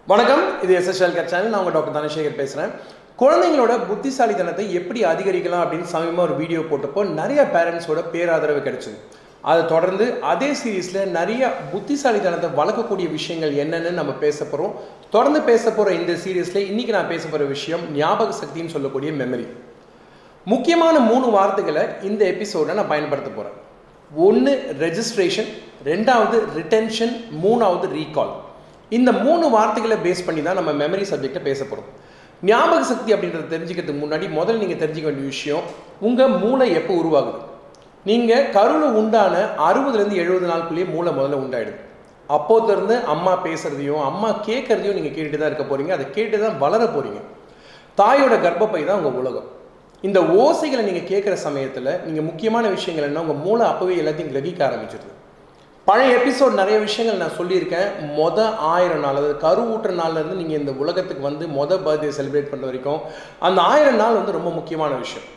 வணக்கம், இது SSL channel. நான் உங்கள் டாக்டர் தனசேகர் பேசுகிறேன். குழந்தைங்களோட புத்திசாலித்தனத்தை எப்படி அதிகரிக்கலாம் அப்படின்னு சமயமாக ஒரு வீடியோ போட்டப்போ நிறைய பேரண்ட்ஸோட பேராதரவு கிடைச்சிது. அதை தொடர்ந்து அதே சீரீஸில் நிறைய புத்திசாலித்தனத்தை வளர்க்கக்கூடிய விஷயங்கள் என்னென்னு நம்ம பேச போகிறோம். தொடர்ந்து பேச போகிற இந்த சீரீஸில் இன்றைக்கி நான் பேச போகிற விஷயம் ஞாபக சக்தின்னு சொல்லக்கூடிய மெமரி. முக்கியமான 3 வார்த்தைகளை இந்த எபிசோடை நான் பயன்படுத்த போகிறேன். 1 ரெஜிஸ்ட்ரேஷன், 2வது ரிட்டென்ஷன், 3வது ரீகால். இந்த 3 வார்த்தைகளை பேஸ் பண்ணி தான் நம்ம மெமரி சப்ஜெக்டை பேச போகிறோம். ஞாபக சக்தி அப்படின்றத தெரிஞ்சுக்கிறதுக்கு முன்னாடி முதல்ல நீங்கள் தெரிஞ்சுக்க வேண்டிய விஷயம், உங்கள் மூளை எப்போ உருவாகுது. நீங்கள் கருவில் உண்டான 60லேருந்து 70 நாளுக்குள்ளேயே மூளை முதல்ல உண்டாயிடுது. அப்போதிருந்து அம்மா பேசுகிறதையும் அம்மா கேட்குறதையும் நீங்கள் கேட்டுட்டு தான் இருக்க போகிறீங்க. அதை கேட்டு தான் வளர போகிறீங்க. தாயோட கர்ப்பப்பை தான் உங்கள் உலகம். இந்த ஓசைகளை நீங்கள் கேட்குற சமயத்தில் நீங்கள் முக்கியமான விஷயங்கள் என்ன, உங்கள் மூளை அப்போவே எல்லாத்தையும் கிரகிக்க ஆரம்பிச்சிருது. பழைய எபிசோட் நிறைய விஷயங்கள் நான் சொல்லியிருக்கேன். 1000 நாள், அதாவது கருவூட்டுற நாள்லேருந்து நீங்கள் இந்த உலகத்துக்கு வந்து பர்த்டே செலிப்ரேட் பண்ணுற வரைக்கும் அந்த 1000 நாள் வந்து ரொம்ப முக்கியமான விஷயம்.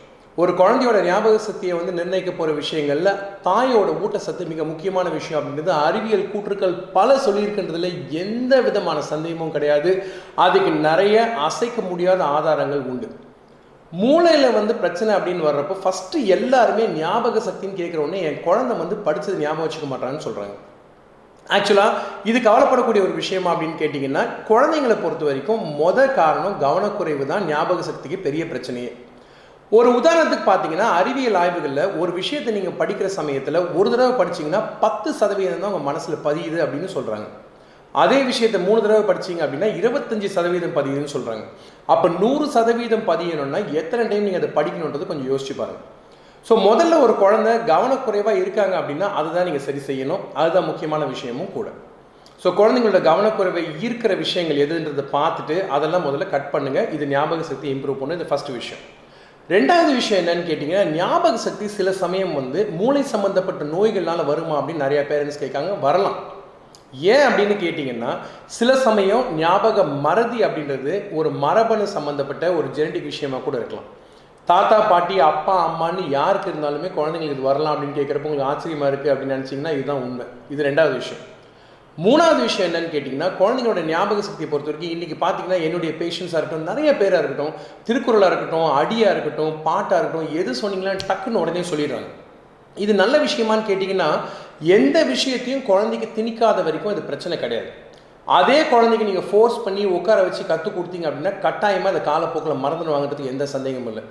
ஒரு குழந்தையோட ஞாபக சக்தியை வந்து நிர்ணயிக்க போகிற விஷயங்களில் தாயோட ஊட்டச்சத்து மிக முக்கியமான விஷயம் அப்படின்றது அறிவியல் கூற்றுக்கள் பல சொல்லியிருக்கின்றதுல எந்த விதமான சந்தேகமும் கிடையாது. அதுக்கு நிறைய அசைக்க முடியாத ஆதாரங்கள் உண்டு. மூளையில் வந்து பிரச்சனை அப்படின்னு வர்றப்போ ஃபஸ்ட்டு எல்லாருமே ஞாபக சக்தின்னு கேட்குற உடனே என் குழந்தை வந்து படித்தது ஞாபகம் வச்சுக்க மாட்டாங்கன்னு சொல்கிறாங்க. ஆக்சுவலாக இது கவலைப்படக்கூடிய ஒரு விஷயமா அப்படின்னு கேட்டிங்கன்னா, குழந்தைங்களை பொறுத்த வரைக்கும் காரணம் கவனக்குறைவு தான் ஞாபக சக்திக்கு பெரிய பிரச்சனையே. ஒரு உதாரணத்துக்கு பார்த்தீங்கன்னா, அறிவியல் ஆய்வுகளில் ஒரு விஷயத்தை நீங்கள் படிக்கிற சமயத்தில் ஒரு தடவை படிச்சிங்கன்னா 10% தான் உங்கள் மனசில் பதியுது அப்படின்னு சொல்கிறாங்க. அதே விஷயத்தை 3 தடவை படிச்சிங்க அப்படின்னா 25% பதியுதுன்னு சொல்கிறாங்க. அப்போ 100% பதியணும்னா எத்தனை டைம் நீங்கள் அதை படிக்கணுன்றது கொஞ்சம் யோசிச்சு பாருங்கள். ஸோ முதல்ல ஒரு குழந்தை கவனக்குறைவாக இருக்காங்க அப்படின்னா அதுதான் நீங்கள் சரி செய்யணும். அதுதான் முக்கியமான விஷயமும் கூட. ஸோ குழந்தைங்களோட கவனக்குறைவை ஈர்க்கிற விஷயங்கள் எதுன்றதை பார்த்துட்டு அதெல்லாம் முதல்ல கட் பண்ணுங்கள். இது ஞாபக சக்தி இம்ப்ரூவ் பண்ணும். இது ஃபஸ்ட்டு விஷயம். 2வது விஷயம் என்னன்னு கேட்டிங்கன்னா, ஞாபக சக்தி சில சமயம் வந்து மூளை சம்மந்தப்பட்ட நோய்கள்னால வருமா அப்படின்னு நிறையா பேரண்ட்ஸ் கேட்காங்க. வரலாம். ஏன் அப்படின்னு கேட்டிங்கன்னா, சில சமயம் ஞாபக மறதி அப்படின்றது ஒரு மரபணு சம்மந்தப்பட்ட ஒரு ஜெனடிக் விஷயமாக கூட இருக்கலாம். தாத்தா பாட்டி அப்பா அம்மான்னு யாருக்கு இருந்தாலுமே குழந்தைங்களுக்கு இது வரலாம் அப்படின்னு கேட்குறப்ப உங்களுக்கு ஆச்சரியமாக இருக்குது அப்படின்னு நினச்சிங்கன்னா இதுதான் உண்மை. இது 2வது விஷயம். 3வது விஷயம் என்னன்னு கேட்டிங்கன்னா, குழந்தைங்களோட ஞாபக சக்தியை பொறுத்த வரைக்கும் இன்றைக்கி பார்த்தீங்கன்னா என்னுடைய பேஷண்ட்ஸாக இருக்கட்டும், நிறைய பேராக இருக்கட்டும், திருக்குறளாக இருக்கட்டும், அடியாக இருக்கட்டும், பாட்டாக இருக்கட்டும், எது சொன்னீங்கன்னா டக்குன்னு உடனே சொல்லிடுறாங்க. இது நல்ல விஷயமானு கேட்டிங்கன்னா, எந்த விஷயத்தையும் குழந்தைக்கு திணிக்காத வரைக்கும் இது பிரச்சனை கிடையாது. அதே குழந்தைக்கு நீங்கள் ஃபோர்ஸ் பண்ணி உட்கார வச்சு கற்றுக் கொடுத்தீங்க அப்படின்னா கட்டாயமாக அந்த காலப்போக்கில் மறந்துன்னு வாங்குறதுக்கு எந்த சந்தேகமும் இல்லை.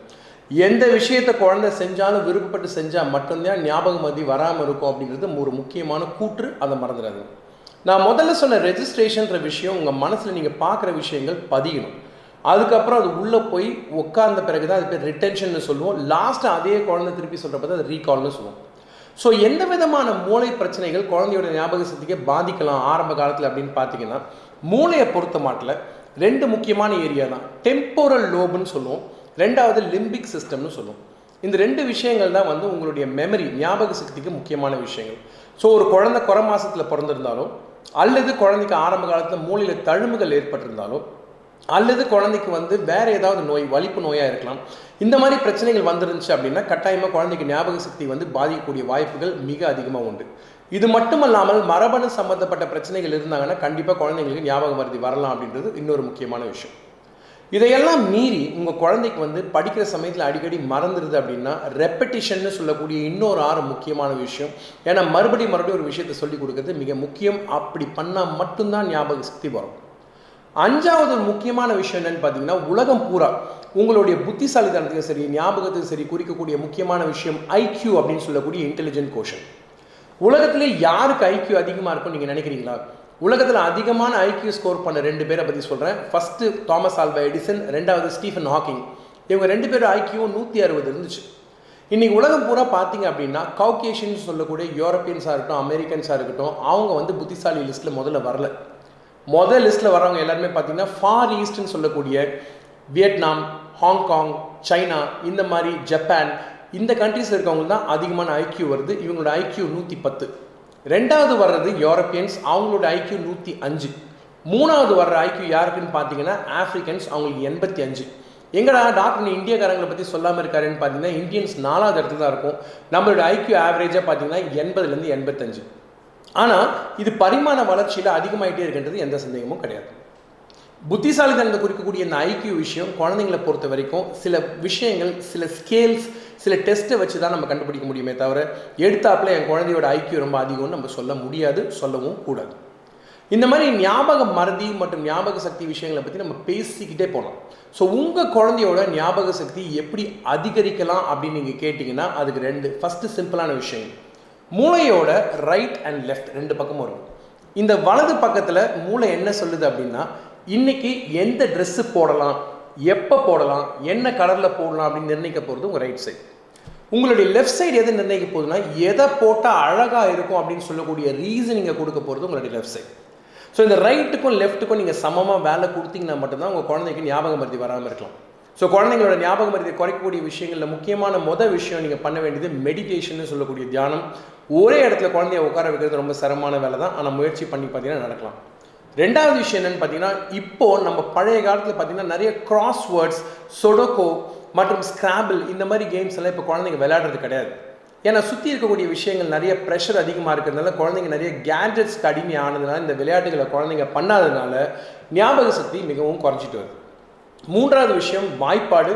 எந்த விஷயத்தை குழந்தை செஞ்சாலும் விருப்பப்பட்டு செஞ்சால் மட்டும்தான் ஞாபக மறதி வராமல் இருக்கும் அப்படின்றது ஒரு முக்கியமான கூற்று. அதை மறந்துடாது. நான் முதல்ல சொன்ன ரெஜிஸ்ட்ரேஷன்ற விஷயம் உங்கள் மனசில் நீங்கள் பார்க்குற விஷயங்கள் பதியணும். அதுக்கப்புறம் அது உள்ளே போய் உட்கார்ந்த பிறகு தான் அது பேர் ரிட்டென்ஷன் சொல்லுவோம். லாஸ்ட்டு அதே குழந்தை திருப்பி சொல்கிறப்ப அது ரீகால்னு சொல்லுவோம். ஸோ எந்த விதமான மூளை பிரச்சனைகள் குழந்தையோட ஞாபக சக்திக்கு பாதிக்கலாம் ஆரம்ப காலத்தில் அப்படின்னு பார்த்தீங்கன்னா, மூளையை பொறுத்த மாட்டில் 2 முக்கியமான ஏரியா தான். டெம்போரல் லோபுன்னு சொல்லுவோம், 2வது லிம்பிக் சிஸ்டம்னு சொல்லுவோம். இந்த 2 விஷயங்கள் தான் வந்து உங்களுடைய மெமரி ஞாபக சக்திக்கு முக்கியமான விஷயங்கள். ஸோ ஒரு குழந்தை குறை மாதத்தில் பிறந்திருந்தாலும், அல்லது குழந்தைக்கு ஆரம்ப காலத்தில் மூளையில் தழும்புகள் ஏற்பட்டிருந்தாலும், அல்லது குழந்தைக்கு வந்து வேறு ஏதாவது நோய், வலிப்பு நோயாக இருக்கலாம். இந்த மாதிரி பிரச்சனைகள் வந்துருந்துச்சு அப்படின்னா கட்டாயமாக குழந்தைக்கு ஞாபக சக்தி வந்து பாதிக்கக்கூடிய வாய்ப்புகள் மிக அதிகமாக உண்டு. இது மட்டுமல்லாமல் மரபணு சம்மந்தப்பட்ட பிரச்சனைகள் இருந்தாங்கன்னா கண்டிப்பாக குழந்தைங்களுக்கு ஞாபக மறதி வரலாம் அப்படின்றது இன்னொரு முக்கியமான விஷயம். இதையெல்லாம் மீறி உங்கள் குழந்தைக்கு வந்து படிக்கிற சமயத்தில் அடிக்கடி மறந்துடுது அப்படின்னா ரெப்படிஷன்னு சொல்லக்கூடிய இன்னொரு 6 முக்கியமான விஷயம். ஏன்னா மறுபடியும் ஒரு விஷயத்தை சொல்லிக் கொடுக்கறது மிக முக்கியம். அப்படி பண்ணால் மட்டும்தான் ஞாபக சக்தி வரும். 5வது முக்கியமான விஷயம் என்னன்னு பார்த்தீங்கன்னா, உலகம் பூரா உங்களுடைய புத்திசாலித்தனத்துக்கு சரி ஞாபகத்துக்கு சரி குறிக்கக்கூடிய முக்கியமான விஷயம் ஐக்யூ அப்படின்னு சொல்லக்கூடிய இன்டெலிஜென்ட் கோஷன். உலகத்திலே யாருக்கு ஐக்யூ அதிகமாக இருக்கும்னு நீங்கள் நினைக்கிறீங்களா? உலகத்தில் அதிகமான ஐக்யூ ஸ்கோர் பண்ண 2 பேரை பற்றி சொல்கிறேன். ஃபஸ்ட்டு தாமஸ் ஆல்வா எடிசன், 2வது ஸ்டீஃபன் ஹாக்கிங். இவங்க 2 பேரும் ஐக்யூ 160 இருந்துச்சு. இன்றைக்கி உலகம் பூரா பார்த்தீங்க அப்படின்னா காக்கேஷியன்ஸ் சொல்லக்கூடிய யூரோப்பியன்ஸாக இருக்கட்டும், அமெரிக்கன்ஸாக இருக்கட்டும், அவங்க வந்து புத்திசாலி லிஸ்ட்டில் முதல்ல வரல. முதல் லிஸ்ட்டில் வரவங்க எல்லாருமே பார்த்தீங்கன்னா ஃபார் ஈஸ்ட்னு சொல்லக்கூடிய வியட்நாம், ஹாங்காங், சைனா, இந்த மாதிரி ஜப்பான், இந்த கண்ட்ரீஸில் இருக்கவங்க தான் அதிகமான ஐக்யூ வருது. இவங்களோட ஐக்யூ 110. 2வது வர்றது யூரோப்பியன்ஸ், அவங்களோட ஐக்யூ 105. 3வது வர்ற ஐக்யூ யாருக்குன்னு பார்த்தீங்கன்னா ஆஃப்ரிக்கன்ஸ், அவங்களுக்கு 85. எங்கடா டாக்டர் இந்தியாக்காரங்களை பற்றி சொல்லாமல் இருக்காருன்னு பார்த்தீங்கன்னா இந்தியன்ஸ் 4வது இடத்துல தான் இருக்கும். நம்மளோட ஐக்யூ ஆவரேஜாக பார்த்தீங்கன்னா 80லேருந்து 85. ஆனால் இது பரிமாண வளர்ச்சியில் அதிகமாகிட்டே இருக்கின்றது எந்த சந்தேகமும் கிடையாது. புத்திசாலித்தனத்தை குறிக்கக்கூடிய இந்த ஐக்கியூ விஷயம் குழந்தைங்களை பொறுத்த வரைக்கும் சில விஷயங்கள், சில ஸ்கேல்ஸ், சில டெஸ்ட்டை வச்சு தான் நம்ம கண்டுபிடிக்க முடியுமே தவிர எடுத்தாப்புல என் குழந்தையோட ஐக்கியூ ரொம்ப அதிகம்னு நம்ம சொல்ல முடியாது, சொல்லவும் கூடாது. இந்த மாதிரி ஞாபக மறதி மற்றும் ஞாபக சக்தி விஷயங்களை பற்றி நம்ம பேசிக்கிட்டே போகலாம். ஸோ உங்கள் குழந்தையோட ஞாபக சக்தி எப்படி அதிகரிக்கலாம் அப்படின்னு நீங்கள் கேட்டிங்கன்னா அதுக்கு ஃபஸ்ட்டு சிம்பிளான விஷயம். மூளையோட ரைட் அண்ட் லெஃப்ட் 2 பக்கமும் இருக்கும். இந்த வலது பக்கத்தில் மூளை என்ன சொல்லுது அப்படின்னா, இன்றைக்கி எந்த ட்ரெஸ்ஸு போடலாம், எப்போ போடலாம், என்ன கலரில் போடலாம் அப்படின்னு நிர்ணயிக்க போகிறது உங்கள் ரைட் சைடு. உங்களுடைய லெஃப்ட் சைடு எது நிர்ணயிக்க போகுதுன்னா, எதை போட்டால் அழகாக இருக்கும் அப்படின்னு சொல்லக்கூடிய ரீசனிங்கை கொடுக்க போகிறது உங்களுடைய லெஃப்ட் சைடு. ஸோ இந்த ரைட்டுக்கும் லெஃப்ட்டுக்கும் நீங்கள் சமமாக வேலை கொடுத்தீங்கன்னா மட்டும்தான் உங்கள் குழந்தைக்கு ஞாபக மருதி வராமல் இருக்கலாம். ஸோ குழந்தைங்களோட ஞாபக மருதியை குறைக்கக்கூடிய விஷயங்களில் முக்கியமான விஷயம் நீங்கள் பண்ண வேண்டியது மெடிடேஷன் சொல்லக்கூடிய தியானம். ஒரே இடத்துல குழந்தைய உட்கார வைக்கிறது ரொம்ப சிரமமான வேலை தான், ஆனால் முயற்சி பண்ணி பார்த்தீங்கன்னா நடக்கலாம். 2வது விஷயம் என்னென்னு பார்த்தீங்கன்னா, இப்போது நம்ம பழைய காலத்தில் பார்த்தீங்கன்னா நிறைய கிராஸ்வேர்ட்ஸ், சொடோகோ மற்றும் ஸ்கிராபிள் இந்த மாதிரி கேம்ஸ் எல்லாம் இப்போ குழந்தைங்க விளையாடுறது கிடையாது. ஏன்னா சுற்றி இருக்கக்கூடிய விஷயங்கள் நிறைய ப்ரெஷர் அதிகமாக இருக்கிறதுனால குழந்தைங்க நிறைய கேட்ஜெட்ஸ்க்கு அடிமை ஆனதுனால இந்த விளையாட்டுகளை குழந்தைங்க பண்ணாததுனால ஞாபக சக்தி மிகவும் குறைஞ்சிட்டு வருது. 3வது விஷயம் வாய்ப்பாடு.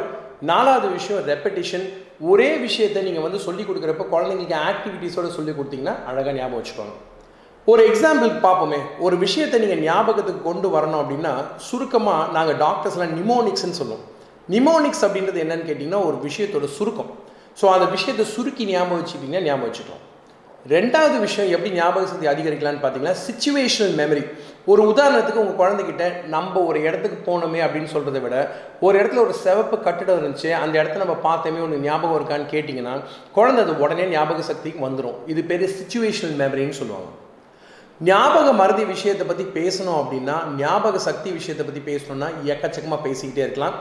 4வது விஷயம் ரெப்படிஷன். ஒரே விஷயத்தை நீங்கள் சொல்லிக் கொடுக்குறப்ப குழந்தைங்களுக்கு ஆக்டிவிட்டீஸோடு சொல்லி கொடுத்தீங்கன்னா அழகாக ஞாபகம் வச்சுக்கோங்க. ஒரு எக்ஸாம்பிளுக்கு பார்ப்போமே. ஒரு விஷயத்தை நீங்கள் ஞாபகத்துக்கு கொண்டு வரணும் அப்படின்னா சுருக்கமாக நாங்கள் டாக்டர்ஸ்லாம் நிமோனிக்ஸ்ன்னு சொல்லுவோம். நிமோனிக்ஸ் அப்படின்றது என்னன்னு கேட்டிங்கன்னா ஒரு விஷயத்தோட சுருக்கம். ஸோ அந்த விஷயத்தை சுருக்கி ஞாபகம் வச்சுக்கிட்டிங்கன்னா ஞாபகம் வச்சுக்கலாம். 2வது விஷயம் எப்படி ஞாபக சக்தி அதிகரிக்கலான்னு பார்த்தீங்கன்னா சிச்சுவேஷனல் மெமரி. ஒரு உதாரணத்துக்கு உங்கள் குழந்தைகிட்ட நம்ம ஒரு இடத்துக்கு போனோமே அப்படின்னு சொல்கிறத விட ஒரு இடத்துல ஒரு சிவப்பு கட்டிடம் இருந்துச்சு, அந்த இடத்த நம்ம பார்த்தோமே ஒன்று ஞாபகம் இருக்கான்னு கேட்டிங்கன்னா குழந்தை அது உடனே ஞாபக சக்திக்கு வந்துடும். இது பேர் சிச்சுவேஷனல் மெமரின்னு சொல்லுவாங்க. ஞாபக மறதி விஷயத்தை பற்றி பேசணும் அப்படின்னா, ஞாபக சக்தி விஷயத்தை பற்றி பேசணும்னா எக்கச்சக்கமாக பேசிக்கிட்டே இருக்கலாம்.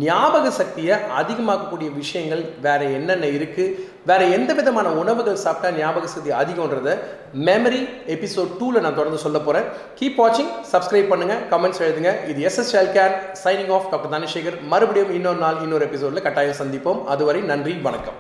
ஞாபக சக்தியை அதிகமாக்கக்கூடிய விஷயங்கள் வேறு என்னென்ன இருக்குது, வேறு எந்த விதமான உணவுகள் சாப்பிட்டா ஞாபக சக்தி அதிகம்ன்றதை மெமரி எபிசோட் 2ல் நான் தொடர்ந்து சொல்ல போகிறேன். கீப் வாட்சிங், சப்ஸ்கிரைப் பண்ணுங்கள், கமெண்ட்ஸ் எழுதுங்க. இது SS Child Care signing off, doctor Dhanasekar. மறுபடியும் இன்னொரு நாள் இன்னொரு எபிசோடில் கட்டாயம் சந்திப்போம். அதுவரை நன்றி, வணக்கம்.